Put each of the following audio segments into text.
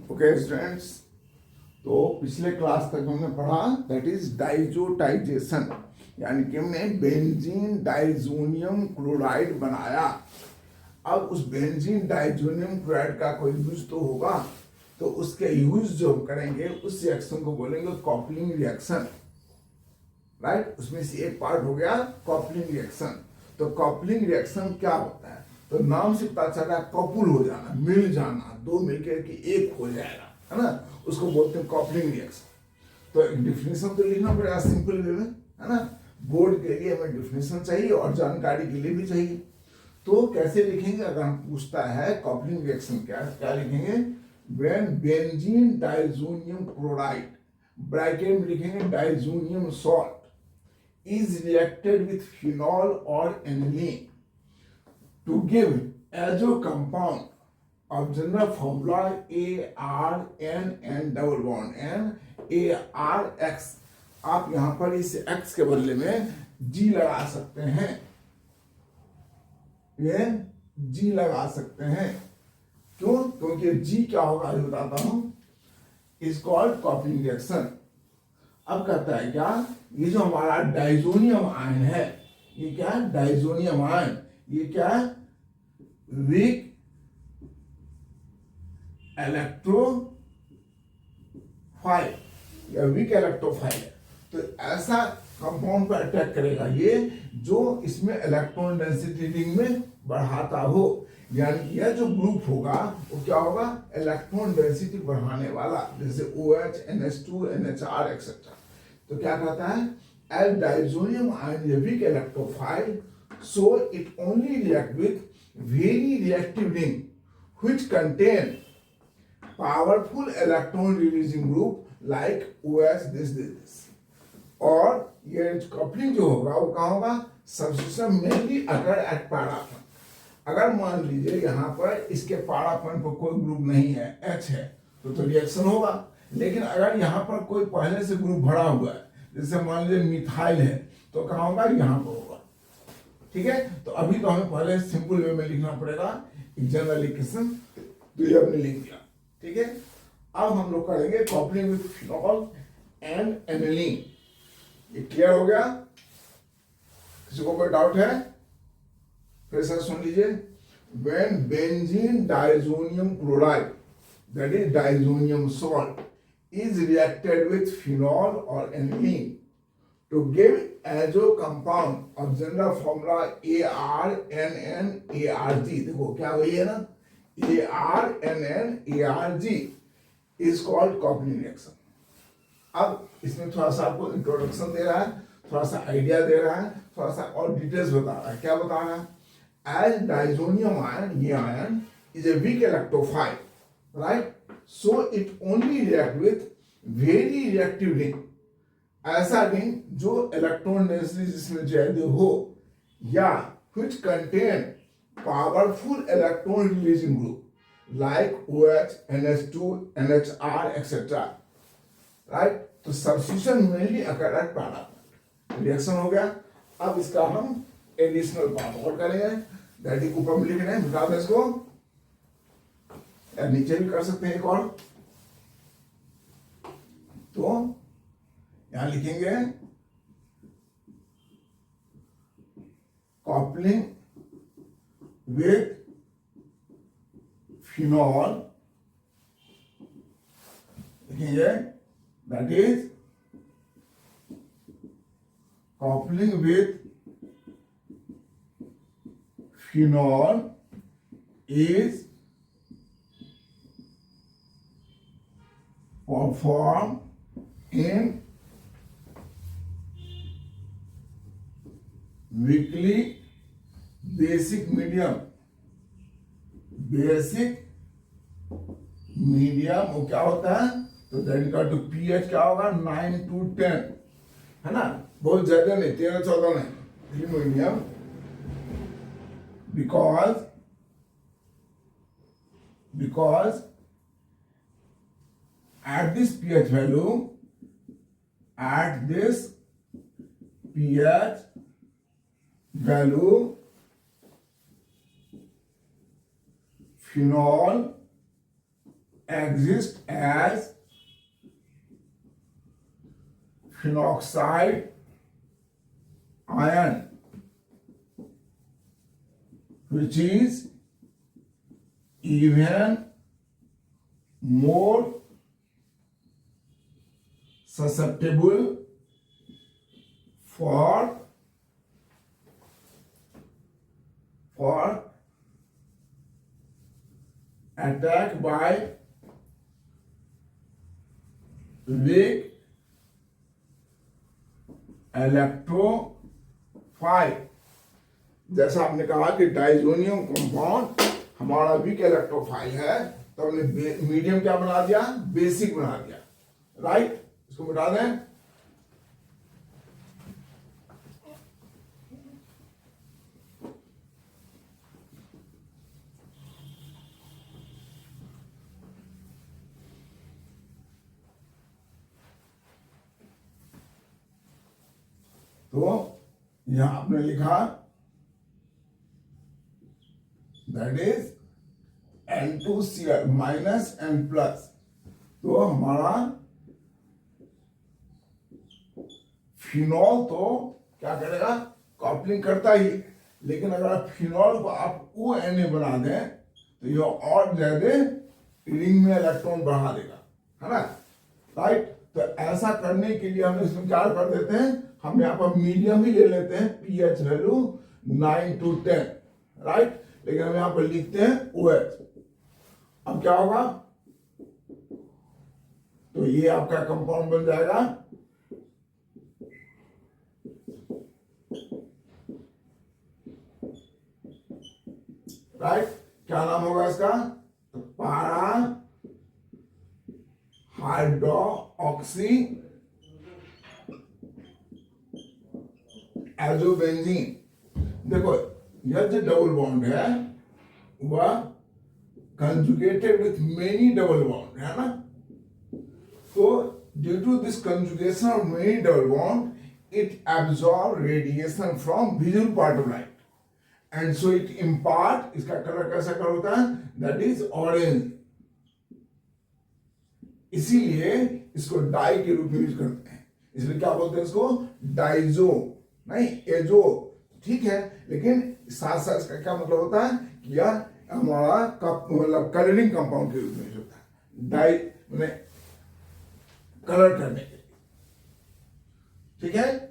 Okay students, तो पिछले class तक हमने पढ़ा दैट इज डाइजोटाइजेशन, यानी कि हमने बेंजीन डाइजोनियम क्लोराइड बनाया। अब उस बेंजीन डाइजोनियम क्लोराइड का कोई यूज तो होगा, तो उसके यूज जो हम करेंगे उस रिएक्शन को बोलेंगे कॉपलिंग रिएक्शन। राइट, उसमें से एक पार्ट हो गया कॉपलिंग रिएक्शन। तो कॉपलिंग रिएक्शन क्या होता है? तो नाम से पता चल रहा है कॉपुल हो जाना, मिल जाना, दो मिलकर के एक हो जाएगा, है ना, उसको बोलते हैं कॉपलिंग रिएक्शन। तो एक डिफिनेशन तो लिखना पड़ेगा सिंपल वे में, है ना। बोर्ड के लिए हमें डिफिनेशन चाहिए और जानकारी के लिए भी चाहिए। तो कैसे लिखेंगे? अगर हम पूछता है कॉपलिंग रिएक्शन क्या है, क्या लिखेंगे? When benzene diazonium chloride, bracket में लिखेंगे diazonium salt, is reacted with phenol or aniline to give azo compound of general formula ARNN double bond NARX। आप यहां पर इस X के बदले में G लगा सकते हैं, ये G लगा सकते हैं। क्यों? क्योंकि G क्या होगा ये बताता हूं, इज कॉल्ड कॉपलिंग रिएक्शन। अब कहता है क्या, ये जो हमारा डाइजोनियम आयन है, ये क्या है? डाइजोनियम आयन, ये क्या है? वीक इलेक्ट्रोफाइल या वीक इलेक्ट्रोफाइल है। तो ऐसा कंपाउंड पर अटैक करेगा ये जो इसमें इलेक्ट्रॉन डेंसिटी रिंग में बढ़ाता हो, यानी यह जो ग्रुप होगा वो क्या होगा? इलेक्ट्रॉन डेंसिटी बढ़ाने वाला, जैसे OH, NH2, NHR एक्सेट्रा। तो क्या कहता है? As diazonium ion a weak electrophile, so it only react with very reactive ring which contain powerful electron releasing group like OH this. और ये कपलिंग जो होगा वो कहाँ होगा? सबस्टिट्यूशन मेनली अगर एट पाराफन। अगर मान लीजिए यहाँ पर इसके पाराफन पर कोई ग्रुप नहीं है, H है, तो रिएक्शन होगा। लेकिन अगर यहाँ पर कोई पहले से ग्रुप भरा हुआ है, जैसे मान लीजिए मिथाइल है, तो कहाँ होगा? यहाँ पर होगा। ठीक है, तो अभी तो हमें पहले सिंपल वे में लिखना पड़ेगा जनरल इक्वेशन, तो ये हमने लिख दिया। ठीक है, अब हम लोग करेंगे coupling with phenol and aniline. ये क्लियर हो गया? किसी को कोई डाउट है? फिर से सुन लीजिए। When benzene diazonium chloride, that is diazonium salt, is reacted with phenol or aniline to give azo compound of general formula ARNNARG। देखो क्या वही है ना, ARNNARG is called coupling reaction। अब इसमें थोड़ा सा आपको इंट्रोडक्शन दे रहा है, थोड़ा सा आइडिया दे रहा है, थोड़ा सा और डिटेल्स बता रहा है। क्या बता रहा है? एज डाइजोनियम आयन, ये ion is a weak electrophile, right, so it only react with very reactive ring. ऐसा रिंग जो इलेक्ट्रॉन डेंसिटी जिसमें ज्यादा हो, या which contain powerful electron releasing group like OH, NH2, NHR etc। Right, तो substitution mainly occur at पाराफन। Reaction हो गया। अब इसका हम एडिशनल पार्ट और करेंगे, दैट इज ऊपर में लिख रहे हैं, बता दें इसको, या नीचे भी कर सकते हैं एक और। तो यहां लिखेंगे कॉपलिंग विथ फिनॉल, लिखेंगे that is coupling with phenol is performed in weakly basic medium। Basic medium वो क्या होता है? तो दैट इक्वल टू pH क्या होगा? 9 to 10, है ना, बहुत ज्यादा नहीं, 13-14 नहीं, medium. because at this pH value, phenol exist as phenoxide ion, which is even more susceptible for attack by weak electrophile. जैसा आपने कहा कि डाइजोनियम कंपाउंड हमारा वीक इलेक्ट्रोफाइल है, तो हमने मीडियम क्या बना दिया, बेसिक बना दिया, राइट। इसको मिटा दें। तो यहां आपने लिखा that is N2Cl minus N plus. तो हमारा फिनॉल तो क्या करेगा, कॉपलिंग करता ही, लेकिन अगर आप फिनॉल को आप ONA बना दें तो यह और ज्यादा रिंग में इलेक्ट्रॉन बढ़ा देगा, है ना, राइट। तो ऐसा करने के लिए हम इसमें क्या कर देते हैं, हम यहाँ पर मीडियम ही ले लेते हैं, pH वैल्यू 9 to 10, राइट। लेकिन हम यहाँ पर लिखते हैं OH। अब क्या होगा, तो ये आपका कंपाउंड बन जाएगा राइट। क्या नाम होगा इसका, तो पारा हाइड्रोक्सी एजोबेंजीन। देखो यह जो डबल बॉन्ड है वह conjugated with many double bond है ना। तो due to this conjugation of many double bond it absorb radiation from visual part of light and so it impart, इसका कलर कैसा कलर होता है, दैट इज ऑरेंज। इसीलिए इसको डाई के रूप में यूज करते हैं, इसलिए क्या बोलते हैं इसको, डाइजो नहीं एजो, ठीक है। लेकिन साथ साथ इसका क्या मतलब होता है कि यह हमारा मतलब कलरिंग कंपाउंड के रूप में होता है, डाई में कलर करने के लिए, ठीक है।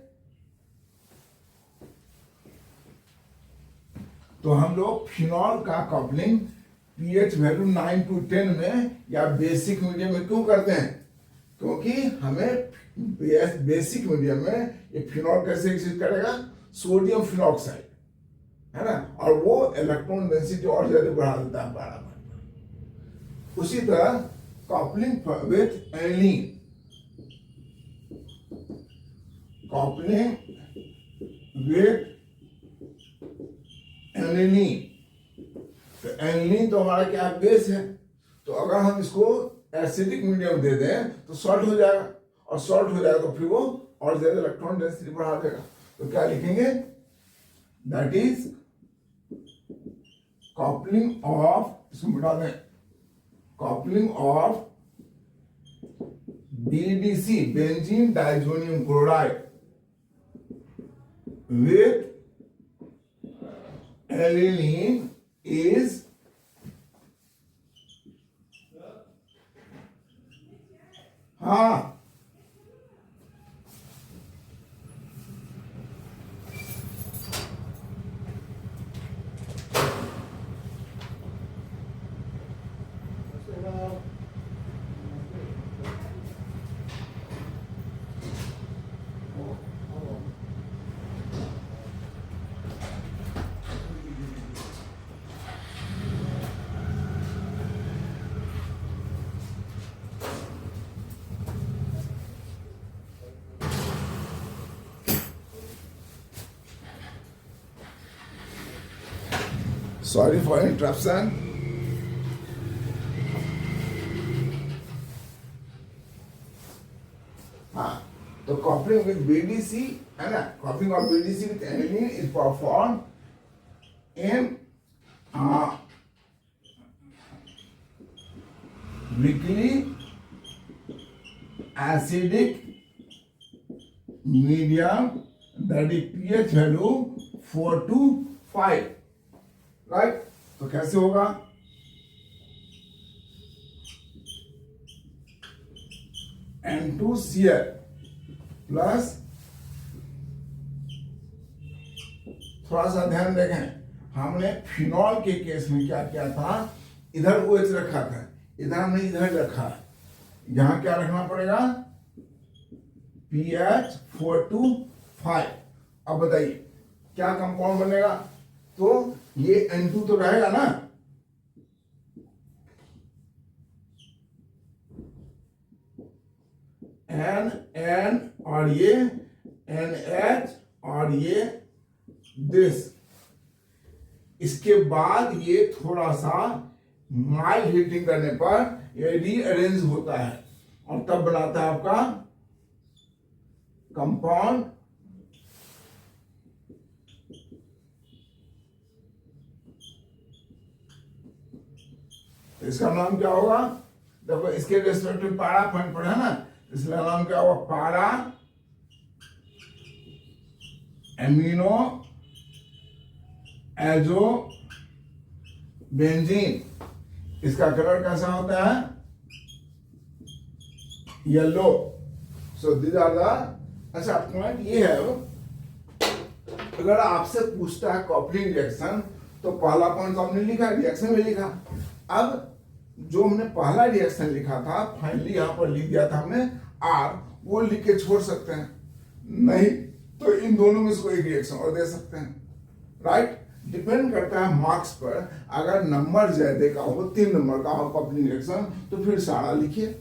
तो हम लोग फिनॉल का कपलिंग pH वैल्यू 9 to 10 में या बेसिक मीडियम में क्यों करते हैं, क्योंकि हमें बेसिक मीडियम में ये फिनॉल कैसे एग्जिस्ट करेगा, सोडियम फिनॉक्साइड, है ना, और वो इलेक्ट्रॉन डेंसिटी और ज्यादा बढ़ा देता है बराबर। उसी तरह coupling with aniline, coupling with aniline, तो एनिलीन तो हमारा क्या बेस है, तो अगर हम इसको एसिडिक मीडियम दे दें तो सॉल्ट हो जाएगा, और सॉल्ट हो जाएगा तो फिर वो और ज्यादा इलेक्ट्रॉन डेंसिटी बढ़ा देगा। तो क्या लिखेंगे, दैट इज कॉपलिंग ऑफ, इसको मिटा दें, coupling of BDC benzene diazonium chloride with aniline is हाँ sorry for interruption। हाँ, तो कॉपलिंग विद BDC है ना, coupling of BDC with aniline is perform in weakly acidic medium, that is pH value 4 to 5, right. तो कैसे होगा, N2Cl plus, थोड़ा सा ध्यान देखें, हमने फिनॉल के केस में क्या किया था, इधर OH रखा था, इधर हमने इधर रखा है, यहां क्या रखना पड़ेगा, pH 4 to 5। अब बताइए क्या कंपाउंड बनेगा, तो ये N2 तो रहेगा ना, N और ये NH और ये दिस, इसके बाद ये थोड़ा सा माइल्ड हीटिंग करने पर ये रीअरेंज होता है और तब बनाता है आपका कंपाउंड इसका नाम क्या होगा, देखो इसके रेस्पेक्टिव पारा पॉइंट पढ़ा ना, इसलिए नाम क्या होगा, पारा एमिनो एजो बेंजीन। इसका कलर कैसा होता है, yellow. So this are the, अच्छा पॉइंट ये है, अगर आपसे पूछता है कॉपलिंग रिएक्शन, तो पहला पॉइंट तो हमने लिखा, रिएक्शन में लिखा। अब जो हमने पहला रिएक्शन लिखा था, फाइनली यहां पर लिख दिया था हमने आर, वो लिख के छोड़ सकते हैं, नहीं तो इन दोनों में से कोई रिएक्शन और दे सकते हैं, राइट। डिपेंड करता है मार्क्स पर, अगर नंबर ज्यादा का हो, 3 नंबर का हो कॉपलिंग रिएक्शन, तो फिर सारा लिखिए,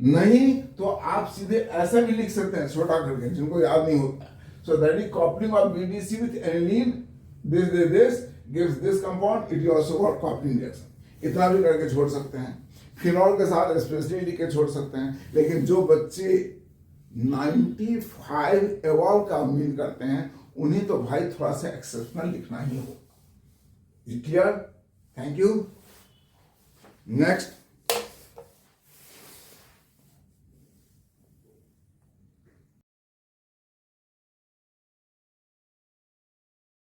नहीं तो आप सीधे ऐसा भी लिख सकते हैं छोटा करके, जिनको याद नहीं होता। So that is coupling of BDC with aniline, this gives this compound, it is also called coupling reaction. इतना भी करके छोड़ सकते हैं, फिनॉल के साथ स्पेशली लिख के छोड़ सकते हैं। लेकिन जो बच्चे 95 एवॉव का उम्मीद करते हैं, उन्हें तो भाई थोड़ा सा एक्सेप्शनल लिखना ही होगा। Clear, thank you. नेक्स्ट